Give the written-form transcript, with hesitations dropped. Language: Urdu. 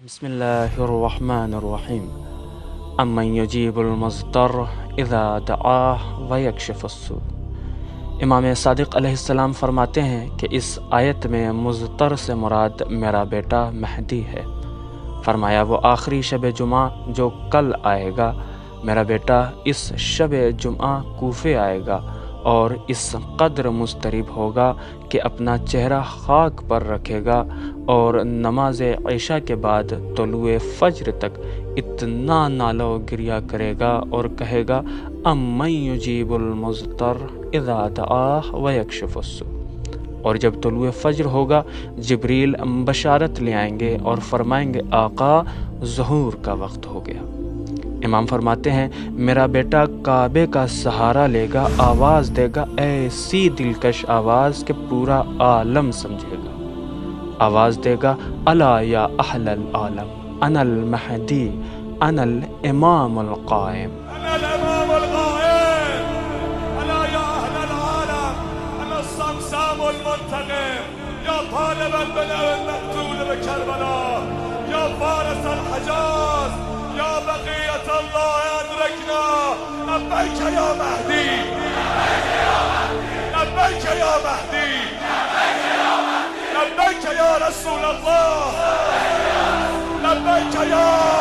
بسم الله الرحمن الرحیم. امن یجیب المضطر اذا دعاه ویکشف السوء. امام صادق علیہ السلام فرماتے ہیں کہ اس آیت میں مضطر سے مراد میرا بیٹا مہدی ہے۔ فرمایا وہ آخری شب جمعہ جو کل آئے گا، میرا بیٹا اس شب جمعہ کوفے آئے گا اور اس قدر مضطرب ہوگا کہ اپنا چہرہ خاک پر رکھے گا اور نماز عشاء کے بعد طلوع فجر تک اتنا نالہ و گریہ کرے گا اور کہے گا امن یجیب المضطر اذا دعاہ ویکشف السوء۔ اور جب طلوع فجر ہوگا جبریل بشارت لے آئیں گے اور فرمائیں گے آقا ظہور کا وقت ہو گیا۔ امام فرماتے ہیں میرا بیٹا کعبے کا سہارا لے گا، آواز دے گا ایسی دلکش آواز کہ پورا عالم سمجھے گا۔ آواز دے گا الا یا اہل العالم انا المہدی انا الامام القائم، أنا الإمام القائم، ألا يا أهل العالم أنا الصمصام المنتقم، يا طالب البناء المقتول بكربلاء، يا فارس الحجاز، يا بقية الله أدركنا، لبيك يا مهدي، لبيك يا مهدي، لبيك يا رسول الله، لبيك يا